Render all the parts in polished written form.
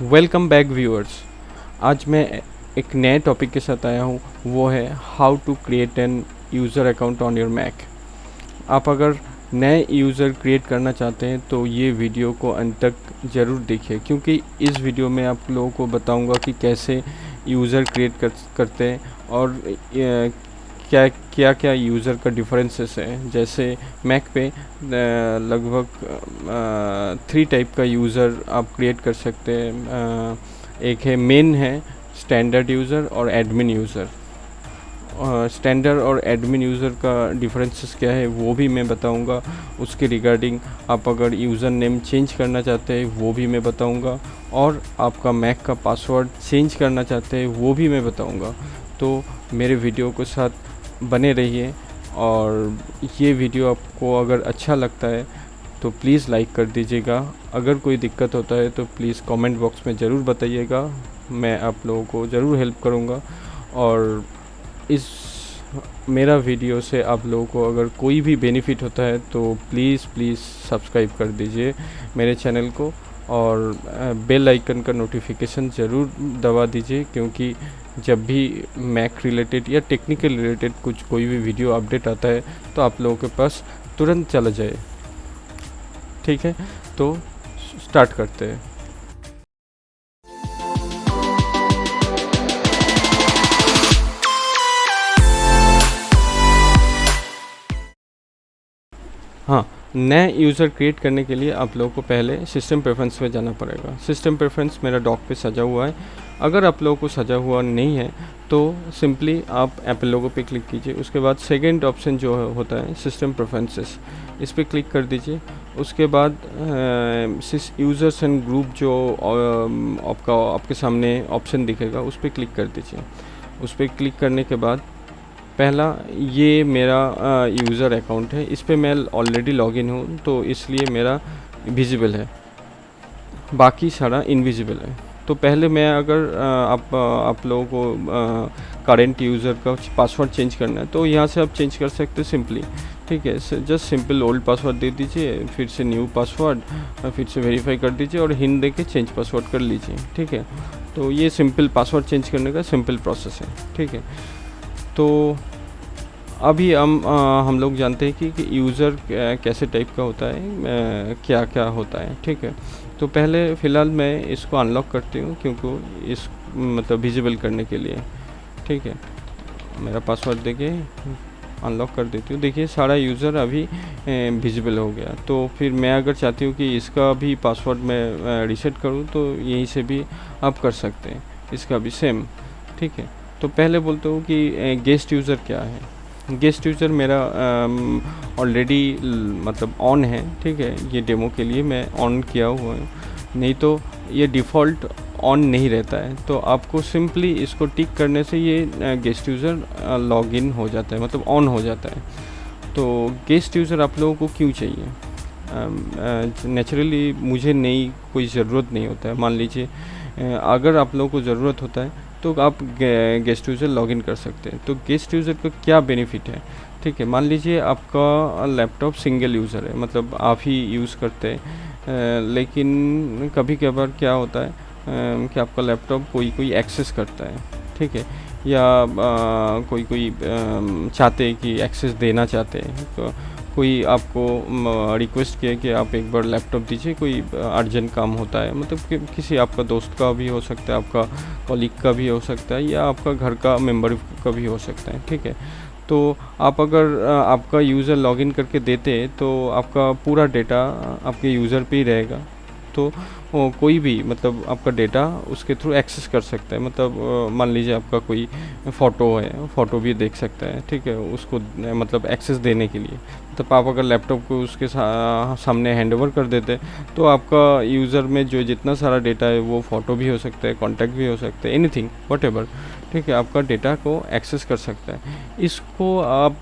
Welcome back viewers. आज मैं एक नए टॉपिक के साथ आया हूँ, वो है how to create an user account on your Mac. आप अगर नए यूज़र क्रिएट करना चाहते हैं तो ये वीडियो को अंत तक ज़रूर देखिए, क्योंकि इस वीडियो में आप लोगों को बताऊंगा कि कैसे यूज़र क्रिएट करते हैं और क्या क्या क्या यूज़र का डिफरेंसेस है। जैसे मैक पे लगभग 3 टाइप का यूज़र आप क्रिएट कर सकते हैं। एक है मेन है, स्टैंडर्ड यूज़र और एडमिन यूज़र। स्टैंडर्ड और एडमिन यूज़र का डिफरेंसेस क्या है वो भी मैं बताऊंगा। उसके रिगार्डिंग आप अगर यूज़र नेम चेंज करना चाहते हैं वो भी मैं बताऊंगा, और आपका मैक का पासवर्ड चेंज करना चाहते हैं वो भी मैं बताऊंगा। तो मेरे वीडियो के साथ बने रहिए, और ये वीडियो आपको अगर अच्छा लगता है तो प्लीज़ लाइक कर दीजिएगा। अगर कोई दिक्कत होता है तो प्लीज़ कमेंट बॉक्स में ज़रूर बताइएगा, मैं आप लोगों को ज़रूर हेल्प करूँगा। और इस मेरा वीडियो से आप लोगों को अगर कोई भी बेनिफिट होता है तो प्लीज़ सब्सक्राइब कर दीजिए मेरे चैनल को, और बेल आइकन का नोटिफिकेशन ज़रूर दबा दीजिए, क्योंकि जब भी मैक रिलेटेड या टेक्निकल रिलेटेड कोई भी वीडियो अपडेट आता है तो आप लोगों के पास तुरंत चला जाए। ठीक है, तो स्टार्ट करते हैं। हाँ, नए यूज़र क्रिएट करने के लिए आप लोगों को पहले सिस्टम प्रेफरेंस में जाना पड़ेगा। सिस्टम प्रेफरेंस मेरा डॉक पे सजा हुआ है। अगर आप लोगों को सजा हुआ नहीं है तो सिंपली आप एप्पल लोगो पे क्लिक कीजिए। उसके बाद सेकंड ऑप्शन जो होता है सिस्टम प्रेफरेंसेस, इस पर क्लिक कर दीजिए। उसके बाद यूज़र्स एंड ग्रुप जो आपके सामने ऑप्शन दिखेगा उस पर क्लिक कर दीजिए। उस पर क्लिक करने के बाद पहला ये मेरा यूज़र अकाउंट है, इस पे मैं ऑलरेडी लॉगिन हूँ तो इसलिए मेरा विजिबल है, बाकी सारा इनविजिबल है। तो पहले मैं अगर आप लोगों को करेंट यूज़र का पासवर्ड चेंज करना है तो यहाँ से आप चेंज कर सकते हैं सिंपली। ठीक है, जस्ट सिंपल ओल्ड पासवर्ड दे दीजिए, फिर से न्यू पासवर्ड, फिर से वेरीफाई कर दीजिए और हिंट दे के चेंज पासवर्ड कर लीजिए। ठीक है, तो ये सिंपल पासवर्ड चेंज करने का सिंपल प्रोसेस है। ठीक है, तो अभी हम लोग जानते हैं कि यूज़र कैसे टाइप का होता है, क्या क्या होता है। ठीक है, तो पहले फ़िलहाल मैं इसको अनलॉक करती हूँ, क्योंकि इस मतलब विजिबल करने के लिए। ठीक है, मेरा पासवर्ड देके अनलॉक कर देती हूँ। देखिए सारा यूज़र अभी विजिबल हो गया। तो फिर मैं अगर चाहती हूँ कि इसका भी पासवर्ड मैं रीसेट करूँ तो यहीं से भी आप कर सकते हैं, इसका भी सेम। ठीक है, तो पहले बोलते हूँ कि गेस्ट यूज़र क्या है। गेस्ट यूज़र मेरा ऑलरेडी मतलब ऑन है। ठीक है, ये डेमो के लिए मैं ऑन किया हुआ है, नहीं तो ये डिफ़ॉल्ट ऑन नहीं रहता है। तो आपको सिंपली इसको टिक करने से ये गेस्ट यूज़र लॉगिन हो जाता है, मतलब ऑन हो जाता है। तो गेस्ट यूज़र आप लोगों को क्यों चाहिए? नेचुरली मुझे कोई ज़रूरत नहीं होता है। मान लीजिए अगर आप लोगों को ज़रूरत होता है तो आप गेस्ट यूज़र लॉगिन कर सकते हैं। तो गेस्ट यूज़र का क्या बेनिफिट है? ठीक है, मान लीजिए आपका लैपटॉप सिंगल यूज़र है, मतलब आप ही यूज़ करते हैं, लेकिन कभी कभार क्या होता है कि आपका लैपटॉप कोई एक्सेस करता है। ठीक है, या कोई चाहते हैं कि एक्सेस देना चाहते हैं, तो कोई आपको रिक्वेस्ट किया कि आप एक बार लैपटॉप दीजिए, कोई अर्जेंट काम होता है, मतलब कि किसी आपका दोस्त का भी हो सकता है, आपका कॉलीग का भी हो सकता है, या आपका घर का मेंबर का भी हो सकता है। ठीक है, तो आप अगर आपका यूज़र लॉगिन करके देते तो आपका पूरा डेटा आपके यूज़र पे ही रहेगा। तो कोई भी मतलब आपका डेटा उसके थ्रू एक्सेस कर सकता है। मतलब मान लीजिए आपका कोई फ़ोटो है, फ़ोटो भी देख सकता है। ठीक है, उसको मतलब एक्सेस देने के लिए, मतलब आप अगर लैपटॉप को उसके सामने हैंड ओवर कर देते तो आपका यूज़र में जो जितना सारा डेटा है वो फ़ोटो भी हो सकता है, कॉन्टैक्ट भी हो सकते हैं, एनीथिंग व्हाटएवर। ठीक है, आपका डेटा को एक्सेस कर सकता है। इसको आप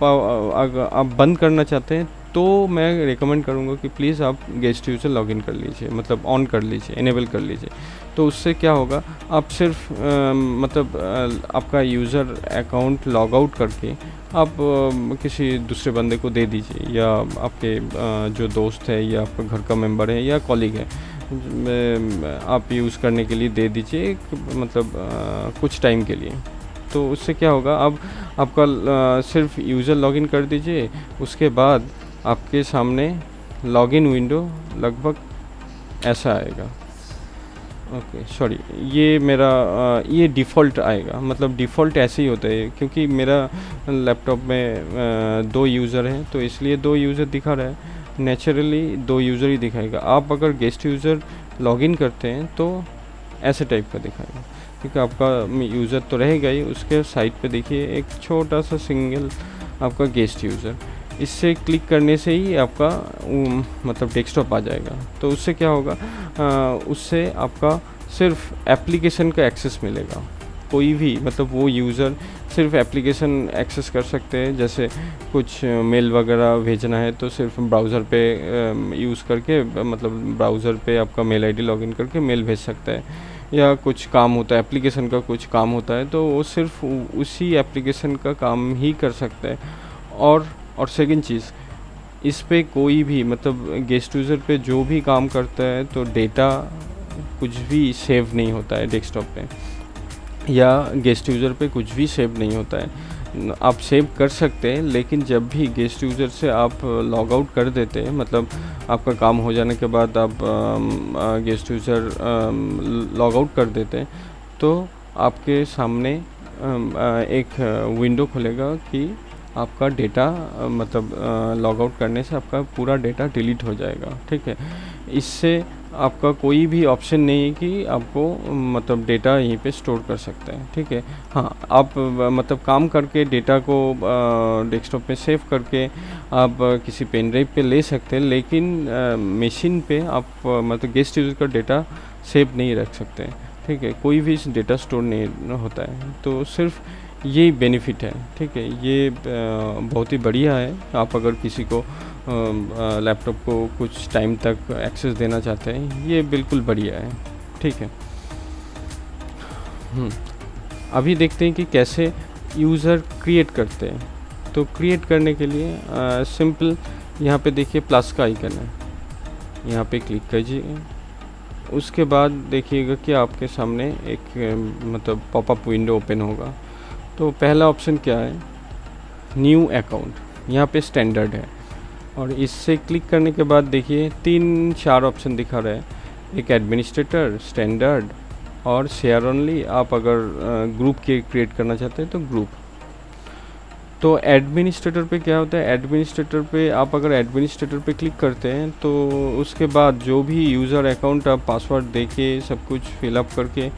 बंद करना चाहते हैं तो मैं रिकमेंड करूँगा कि प्लीज़ आप गेस्ट यूज़र लॉगिन कर लीजिए, मतलब ऑन कर लीजिए, इनेबल कर लीजिए। तो उससे क्या होगा, आप सिर्फ मतलब आपका यूज़र अकाउंट लॉग आउट करके आप किसी दूसरे बंदे को दे दीजिए, या आपके जो दोस्त है या आपका घर का मेंबर है या कॉलीग है, आप यूज़ करने के लिए दे दीजिए मतलब कुछ टाइम के लिए। तो उससे क्या होगा, अब आपका सिर्फ यूज़र लॉगिन कर दीजिए, उसके बाद आपके सामने लॉगिन विंडो लगभग ऐसा आएगा। ओके सॉरी, ये मेरा ये डिफ़ॉल्ट आएगा, मतलब डिफ़ॉल्ट ऐसे ही होता है क्योंकि मेरा लैपटॉप में 2 यूज़र हैं तो इसलिए 2 यूज़र दिखा रहा है। नेचुरली 2 यूज़र ही दिखाएगा। आप अगर गेस्ट यूज़र लॉगिन करते हैं तो ऐसे टाइप का दिखाएगा, क्योंकि आपका यूज़र तो रहेगा ही, उसके साइड पे देखिए एक छोटा सा सिंगल आपका गेस्ट यूज़र, इससे क्लिक करने से ही आपका मतलब डेस्कटॉप आ जाएगा। तो उससे क्या होगा, उससे आपका सिर्फ एप्लीकेशन का एक्सेस मिलेगा। कोई भी मतलब वो यूज़र सिर्फ एप्लीकेशन एक्सेस कर सकते हैं, जैसे कुछ मेल वगैरह भेजना है तो सिर्फ ब्राउज़र पे यूज़ करके, मतलब ब्राउज़र पे आपका मेल आईडी लॉगिन करके मेल भेज सकता है, या कुछ काम होता है एप्लीकेशन का, कुछ काम होता है तो वो सिर्फ उसी एप्लीकेशन का काम ही कर सकता है। और सेकंड चीज़, इस पे कोई भी मतलब गेस्ट यूज़र पे जो भी काम करता है तो डेटा कुछ भी सेव नहीं होता है डेस्कटॉप पे, या गेस्ट यूज़र पे कुछ भी सेव नहीं होता है। आप सेव कर सकते हैं, लेकिन जब भी गेस्ट यूज़र से आप लॉग आउट कर देते हैं, मतलब आपका काम हो जाने के बाद आप गेस्ट यूज़र लॉग आउट कर देते हैं, तो आपके सामने एक विंडो खुलेगा कि आपका डेटा मतलब लॉग आउट करने से आपका पूरा डेटा डिलीट हो जाएगा। ठीक है, इससे आपका कोई भी ऑप्शन नहीं है कि आपको मतलब डेटा यहीं पे स्टोर कर सकते हैं। ठीक है, हाँ आप मतलब काम करके डेटा को डेस्कटॉप में सेव करके आप किसी पेन ड्राइव पे ले सकते हैं, लेकिन मशीन पे आप मतलब गेस्ट यूज़र का डेटा सेव नहीं रख सकते। ठीक है, कोई भी डेटा स्टोर नहीं होता है, तो सिर्फ ये बेनिफिट है। ठीक है, ये बहुत ही बढ़िया है। आप अगर किसी को लैपटॉप को कुछ टाइम तक एक्सेस देना चाहते हैं, ये बिल्कुल बढ़िया है। ठीक है, अभी देखते हैं कि कैसे यूज़र क्रिएट करते हैं। तो क्रिएट करने के लिए सिंपल, यहाँ पे देखिए प्लस का आइकन है, यहाँ पे क्लिक कीजिए। उसके बाद देखिएगा कि आपके सामने एक मतलब पॉपअप विंडो ओपन होगा। तो पहला ऑप्शन क्या है, न्यू अकाउंट, यहाँ पे स्टैंडर्ड है, और इससे क्लिक करने के बाद देखिए 3-4 ऑप्शन दिखा रहा है। एक एडमिनिस्ट्रेटर, स्टैंडर्ड और शेयर ओनली। आप अगर ग्रुप के क्रिएट करना चाहते हैं तो ग्रुप। तो एडमिनिस्ट्रेटर पे क्या होता है, एडमिनिस्ट्रेटर पे आप अगर एडमिनिस्ट्रेटर पे क्लिक करते हैं तो उसके बाद जो भी यूज़र अकाउंट आप पासवर्ड दे के सब कुछ फिलअप करके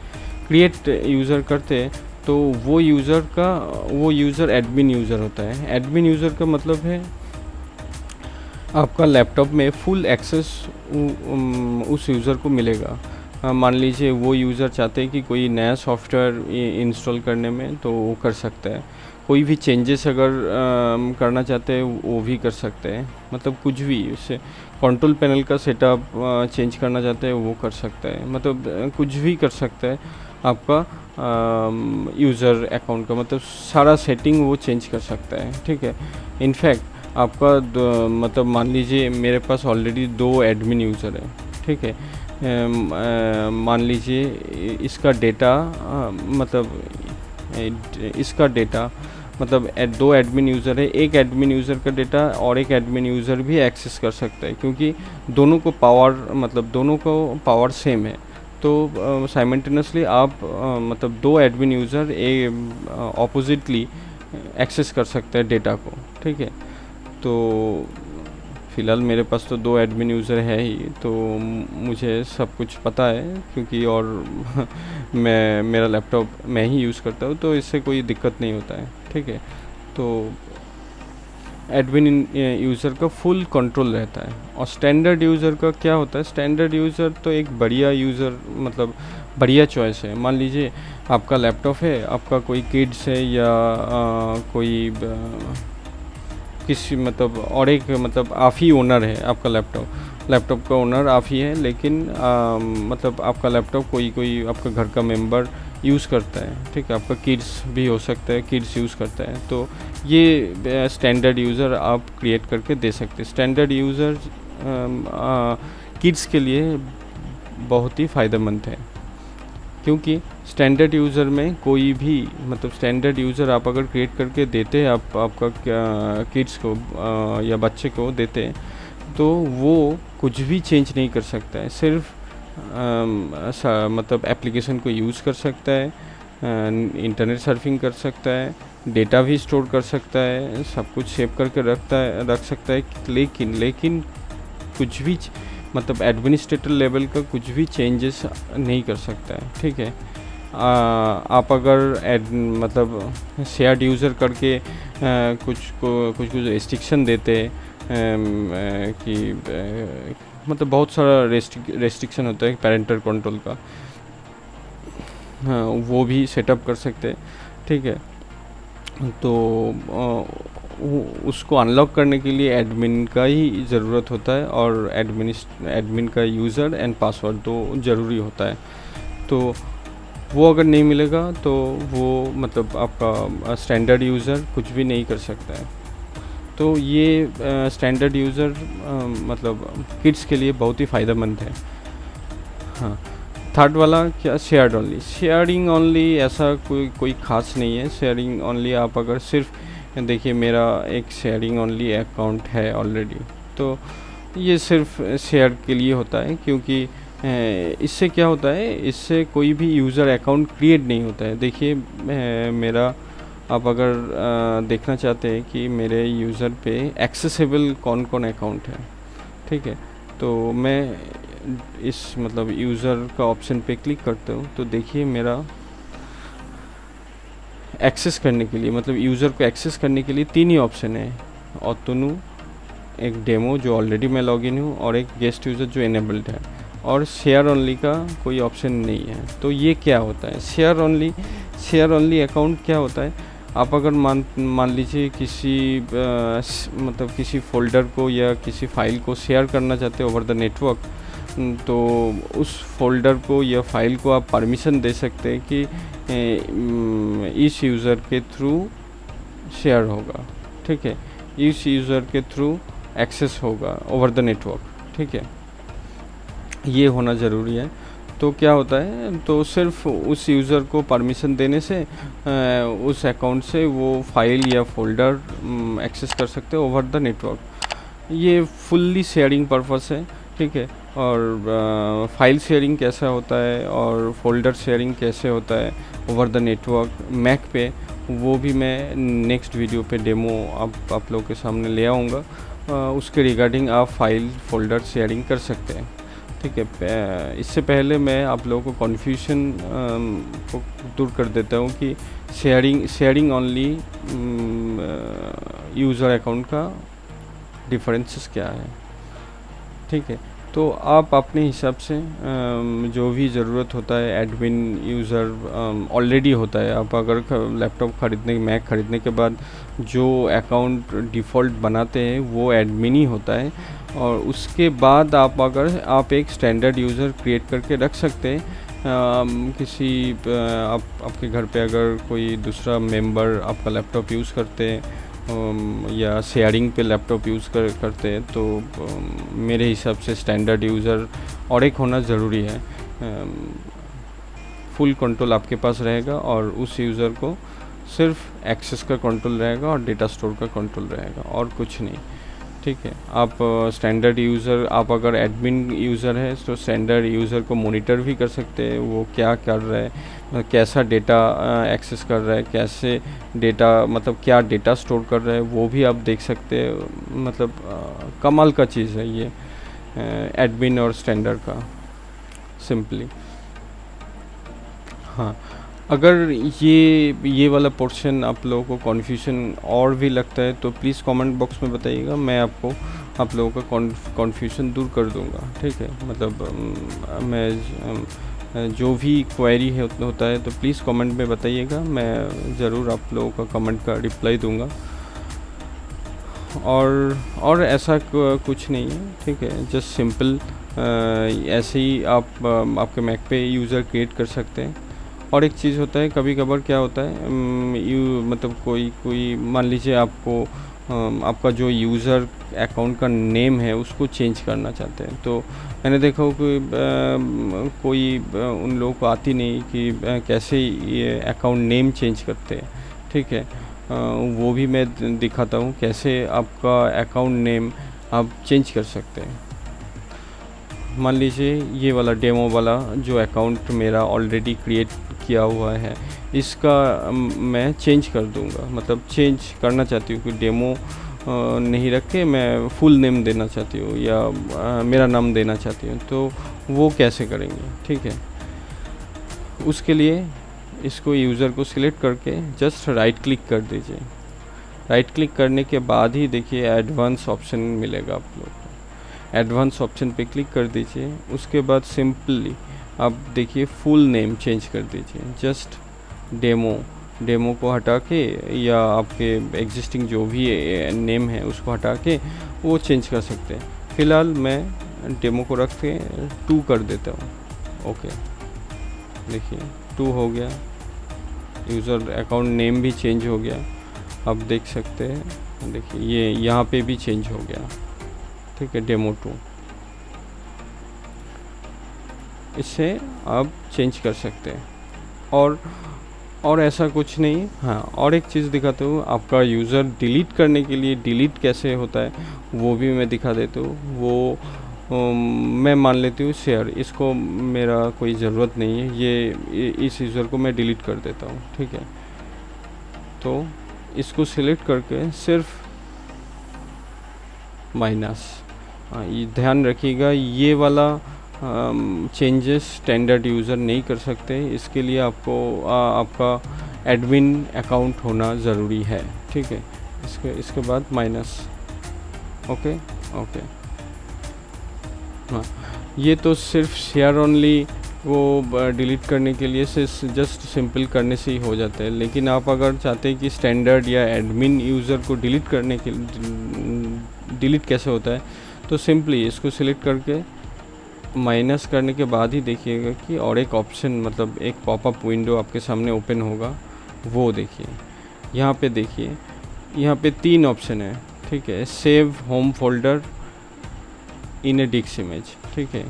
क्रिएट यूज़र करते हैं, तो वो यूज़र एडमिन यूज़र होता है। एडमिन यूज़र का मतलब है आपका लैपटॉप में फुल एक्सेस उस यूज़र को मिलेगा। मान लीजिए वो यूज़र चाहते हैं कि कोई नया सॉफ्टवेयर इंस्टॉल करने में, तो वो कर सकता है। कोई भी चेंजेस अगर करना चाहते हैं वो भी कर सकते हैं, मतलब कुछ भी उससे कंट्रोल पैनल का सेटअप चेंज करना चाहते हैं वो कर सकता है, मतलब कुछ भी कर सकता है आपका यूज़र अकाउंट का, मतलब सारा सेटिंग वो चेंज कर सकता है। ठीक है, इनफैक्ट आपका मतलब मान लीजिए मेरे पास ऑलरेडी 2 एडमिन यूज़र है। ठीक है, मान लीजिए इसका डेटा मतलब 2 एडमिन यूज़र है, एक एडमिन यूज़र का डेटा और एक एडमिन यूज़र भी एक्सेस कर सकता है, क्योंकि दोनों को पावर सेम है। तो साइमल्टेनियसली आप मतलब 2 एडमिन यूज़र ऑपोजिटली एक्सेस कर सकते हैं डेटा को। ठीक है, तो फ़िलहाल मेरे पास तो 2 एडमिन यूज़र है ही, तो मुझे सब कुछ पता है, क्योंकि और मेरा लैपटॉप मैं ही यूज़ करता हूँ, तो इससे कोई दिक्कत नहीं होता है। ठीक है, तो एडमिन यूज़र का फुल कंट्रोल रहता है। और स्टैंडर्ड यूज़र का क्या होता है, स्टैंडर्ड यूज़र तो एक बढ़िया यूज़र मतलब बढ़िया चॉइस है। मान लीजिए आपका लैपटॉप है, आपका कोई किड्स है या कोई किसी मतलब और एक मतलब आप ही ओनर है, आपका लैपटॉप का ओनर आप ही है, लेकिन मतलब आपका लैपटॉप कोई आपका घर का मेंबर यूज़ करता है। ठीक है, आपका किड्स भी हो सकता है, किड्स यूज़ करता है, तो ये स्टैंडर्ड यूज़र आप क्रिएट करके दे सकते हैं। स्टैंडर्ड यूज़र किड्स के लिए बहुत ही फ़ायदेमंद है, क्योंकि स्टैंडर्ड यूज़र में कोई भी मतलब स्टैंडर्ड यूज़र आप अगर क्रिएट करके देते हैं आपका किड्स को या बच्चे को देते हैं, तो वो कुछ भी चेंज नहीं कर सकता है। सिर्फ मतलब एप्लीकेशन को यूज़ कर सकता है, इंटरनेट सर्फिंग कर सकता है, डेटा भी स्टोर कर सकता है, सब कुछ सेव करके रख सकता है, लेकिन कुछ भी मतलब एडमिनिस्ट्रेटर लेवल का कुछ भी चेंजेस नहीं कर सकता है। ठीक है, आप अगर मतलब शेयर्ड यूज़र करके कुछ रिस्ट्रिक्शन देते कि मतलब बहुत सारा रेस्ट्रिक्शन होता है पेरेंटल कंट्रोल का, हाँ, वो भी सेटअप कर सकते हैं। ठीक है, तो उसको अनलॉक करने के लिए एडमिन का ही ज़रूरत होता है, और एडमिन का यूज़र एंड पासवर्ड तो ज़रूरी होता है। तो वो अगर नहीं मिलेगा तो वो मतलब आपका स्टैंडर्ड यूज़र कुछ भी नहीं कर सकता है। तो ये स्टैंडर्ड यूज़र मतलब किड्स के लिए बहुत ही फ़ायदेमंद है। हाँ, थर्ड वाला क्या, शेयर्ड ओनली। शेयरिंग ओनली ऐसा कोई ख़ास नहीं है। शेयरिंग ओनली आप अगर सिर्फ देखिए, मेरा एक शेयरिंग ओनली अकाउंट है ऑलरेडी, तो ये सिर्फ शेयर के लिए होता है, क्योंकि इससे क्या होता है, इससे कोई भी यूज़र अकाउंट क्रिएट नहीं होता है। देखिए मेरा, आप अगर देखना चाहते हैं कि मेरे यूज़र पे एक्सेसिबल कौन कौन अकाउंट है, ठीक है, तो मैं इस मतलब यूज़र का ऑप्शन पे क्लिक करता हूँ, तो देखिए मेरा एक्सेस करने के लिए मतलब यूज़र को एक्सेस करने के लिए 3 ही ऑप्शन है, ऑटोनू, एक डेमो जो ऑलरेडी मैं लॉगिन हूँ, और एक गेस्ट यूज़र जो इनेबल्ड है, और शेयर ओनली का कोई ऑप्शन नहीं है। तो ये क्या होता है शेयर ओनली अकाउंट क्या होता है, आप अगर मान लीजिए किसी मतलब किसी फोल्डर को या किसी फाइल को शेयर करना चाहते हो ओवर द नेटवर्क, तो उस फोल्डर को या फाइल को आप परमिशन दे सकते हैं कि इस यूज़र के थ्रू शेयर होगा। ठीक है, इस यूज़र के थ्रू एक्सेस होगा ओवर द नेटवर्क। ठीक है, ये होना ज़रूरी है। तो क्या होता है, तो सिर्फ उस यूज़र को परमिशन देने से उस अकाउंट से वो फाइल या फोल्डर एक्सेस कर सकते हैं ओवर द नेटवर्क। ये फुल्ली शेयरिंग पर्पस है। ठीक है, और फाइल शेयरिंग कैसा होता है और फोल्डर शेयरिंग कैसे होता है ओवर द नेटवर्क मैक पे, वो भी मैं नेक्स्ट वीडियो पे डेमो आप लोगों के सामने ले आऊँगा। उसके रिगार्डिंग आप फाइल फोल्डर शेयरिंग कर सकते हैं। ठीक है, इससे पहले मैं आप लोगों को कन्फ्यूजन को दूर कर देता हूँ कि शेयरिंग ओनली यूज़र अकाउंट का डिफरेंसेस क्या है। ठीक है, तो आप अपने हिसाब से जो भी ज़रूरत होता है, एडमिन यूज़र ऑलरेडी होता है। आप अगर लैपटॉप खरीदने, मैक खरीदने के बाद जो अकाउंट डिफ़ॉल्ट बनाते हैं वो एडमिन ही होता है, और उसके बाद आप एक स्टैंडर्ड यूज़र क्रिएट करके रख सकते हैं। आपके घर पे अगर कोई दूसरा मेंबर आपका लैपटॉप यूज़ करते हैं या शेयरिंग पे लैपटॉप यूज़ करते हैं, तो मेरे हिसाब से स्टैंडर्ड यूज़र और एक होना ज़रूरी है। फुल कंट्रोल आपके पास रहेगा, और उस यूज़र को सिर्फ एक्सेस का कंट्रोल रहेगा और डेटा स्टोर का कंट्रोल रहेगा, और कुछ नहीं। ठीक है, आप स्टैंडर्ड यूज़र, आप अगर एडमिन यूज़र है तो स्टैंडर्ड यूज़र को मॉनिटर भी कर सकते हैं, वो क्या कर रहा है, कैसा डेटा एक्सेस कर रहा है, कैसे डेटा मतलब क्या डेटा स्टोर कर रहा है, वो भी आप देख सकते हैं। मतलब कमाल का चीज़ है ये एडमिन और स्टैंडर्ड का, सिंपली। हाँ, अगर ये वाला पोर्शन आप लोगों को कन्फ्यूजन और भी लगता है तो प्लीज़ कमेंट बॉक्स में बताइएगा, मैं आप लोगों का कन्फ्यूजन दूर कर दूंगा। ठीक है, मतलब मैं जो भी क्वेरी होता है तो प्लीज़ कमेंट में बताइएगा, मैं ज़रूर आप लोगों का कमेंट का रिप्लाई दूंगा। और ऐसा कुछ नहीं है। ठीक है, जस्ट सिंपल ऐसे ही आप आपके मैक पे यूज़र क्रिएट कर सकते हैं। और एक चीज़ होता है, कभी कभार क्या होता है, मतलब कोई मान लीजिए आपको आपका जो यूज़र अकाउंट का नेम है उसको चेंज करना चाहते हैं। तो मैंने देखा हो कि कोई उन लोगों को आती नहीं कि कैसे ये अकाउंट नेम चेंज करते हैं, ठीक है। वो भी मैं दिखाता हूँ कैसे आपका अकाउंट नेम आप चेंज कर सकते हैं। मान लीजिए ये वाला डेमो वाला जो अकाउंट मेरा ऑलरेडी क्रिएट किया हुआ है, इसका मैं चेंज कर दूंगा, मतलब चेंज करना चाहती हूँ कि डेमो नहीं रख के मैं फुल नेम देना चाहती हूँ या मेरा नाम देना चाहती हूँ। तो वो कैसे करेंगे, ठीक है। उसके लिए इसको यूज़र को सिलेक्ट करके जस्ट राइट क्लिक कर दीजिए। राइट क्लिक करने के बाद ही देखिए एडवांस ऑप्शन मिलेगा आप लोग को। एडवांस ऑप्शन पे क्लिक कर दीजिए। उसके बाद सिंपली आप देखिए फुल नेम चेंज कर दीजिए। जस्ट डेमो को हटा के या आपके एग्जिस्टिंग जो भी नेम है उसको हटा के वो चेंज कर सकते हैं। फ़िलहाल मैं डेमो को रख के 2 कर देता हूँ। ओके, देखिए 2 हो गया। यूज़र अकाउंट नेम भी चेंज हो गया, आप देख सकते हैं। देखिए ये यहाँ पे भी चेंज हो गया, ठीक है, डेमो 2। इससे आप चेंज कर सकते हैं। और ऐसा कुछ नहीं। हाँ, और एक चीज़ दिखाता हूँ, आपका यूज़र डिलीट करने के लिए डिलीट कैसे होता है वो भी मैं दिखा देता हूँ। वो मैं मान लेती हूँ शेयर, इसको मेरा कोई ज़रूरत नहीं है, ये इस यूज़र को मैं डिलीट कर देता हूँ, ठीक है। तो इसको सिलेक्ट करके सिर्फ माइनस, ये ध्यान रखिएगा, ये वाला चेंजेस स्टैंडर्ड यूज़र नहीं कर सकते। इसके लिए आपको आपका एडमिन अकाउंट होना ज़रूरी है, ठीक है। इसके बाद माइनस। ओके। हाँ, ये तो सिर्फ शेयर ओनली वो डिलीट करने के लिए से जस्ट सिंपल करने से ही हो जाता है। लेकिन आप अगर चाहते हैं कि स्टैंडर्ड या एडमिन यूज़र को डिलीट करने के डिलीट कैसे होता है, तो सिंपली इसको सिलेक्ट करके माइनस करने के बाद ही देखिएगा कि और एक ऑप्शन, मतलब एक पॉपअप विंडो आपके सामने ओपन होगा। वो देखिए, यहाँ पे देखिए, यहाँ पे 3 ऑप्शन है, ठीक है। सेव होम फोल्डर इन ए डिस्क इमेज, ठीक है।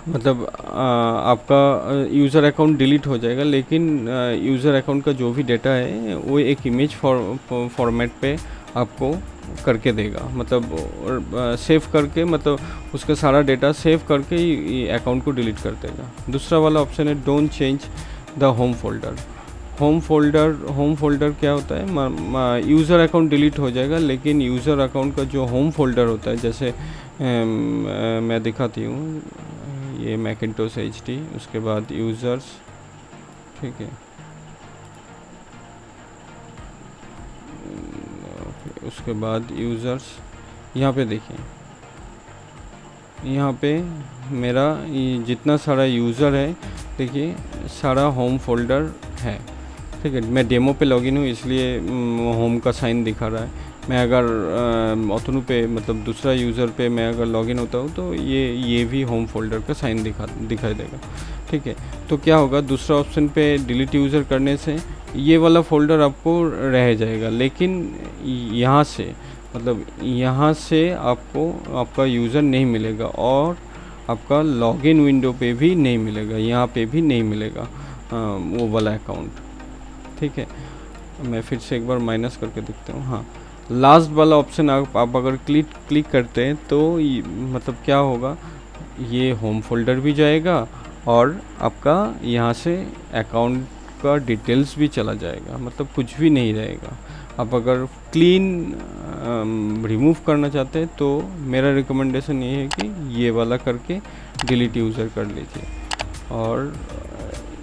मतलब आपका यूज़र अकाउंट डिलीट हो जाएगा, लेकिन यूज़र अकाउंट का जो भी डेटा है वो एक इमेज फॉर्मेट पे आपको करके देगा, मतलब सेव करके, मतलब उसका सारा डेटा सेव करके ही अकाउंट को डिलीट कर देगा। दूसरा वाला ऑप्शन है don't change the home folder. Home folder क्या होता है, यूज़र अकाउंट डिलीट हो जाएगा, लेकिन यूज़र अकाउंट का जो होम फोल्डर होता है, जैसे मैं दिखाती हूँ, ये मैकिन्टोश HD, उसके बाद यूज़र्स, ठीक है। उसके बाद यूज़र्स, यहाँ पे देखिए, यहाँ पे मेरा जितना सारा यूज़र है, देखिए सारा होम फोल्डर है, ठीक है। मैं डेमो पे लॉगिन हूँ इसलिए होम का साइन दिखा रहा है। मैं अगर ऑथोनू पे, मतलब दूसरा यूज़र पे मैं अगर लॉगिन होता हूँ तो ये भी होम फोल्डर का साइन दिखाई देगा, ठीक है। तो क्या होगा, दूसरा ऑप्शन पे डिलीट यूज़र करने से ये वाला फ़ोल्डर आपको रह जाएगा, लेकिन यहाँ से, मतलब यहाँ से आपको आपका यूज़र नहीं मिलेगा और आपका लॉगिन विंडो पे भी नहीं मिलेगा, यहाँ पे भी नहीं मिलेगा वो वाला अकाउंट, ठीक है। मैं फिर से एक बार माइनस करके देखता हूँ। हाँ, लास्ट वाला ऑप्शन आप अगर क्लिक करते हैं तो मतलब क्या होगा, ये होम फोल्डर भी जाएगा और आपका यहाँ से अकाउंट का डिटेल्स भी चला जाएगा, मतलब कुछ भी नहीं रहेगा। आप अगर क्लीन रिमूव करना चाहते हैं तो मेरा रिकमेंडेशन ये है कि ये वाला करके डिलीट यूज़र कर लीजिए। और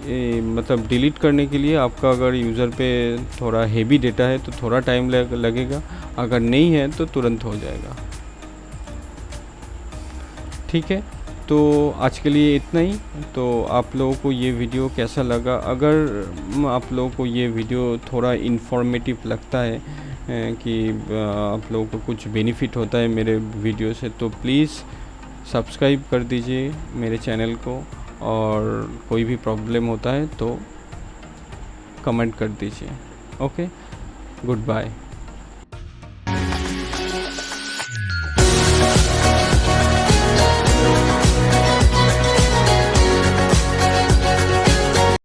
मतलब डिलीट करने के लिए आपका अगर यूज़र पे थोड़ा हेवी डेटा है तो थोड़ा टाइम लगेगा, अगर नहीं है तो तुरंत हो जाएगा, ठीक है। तो आज के लिए इतना ही। तो आप लोगों को ये वीडियो कैसा लगा, अगर आप लोगों को ये वीडियो थोड़ा इन्फॉर्मेटिव लगता है कि आप लोगों को कुछ बेनिफिट होता है मेरे वीडियो से, तो प्लीज़ सब्सक्राइब कर दीजिए मेरे चैनल को, और कोई भी प्रॉब्लम होता है तो कमेंट कर दीजिए। Okay, good bye.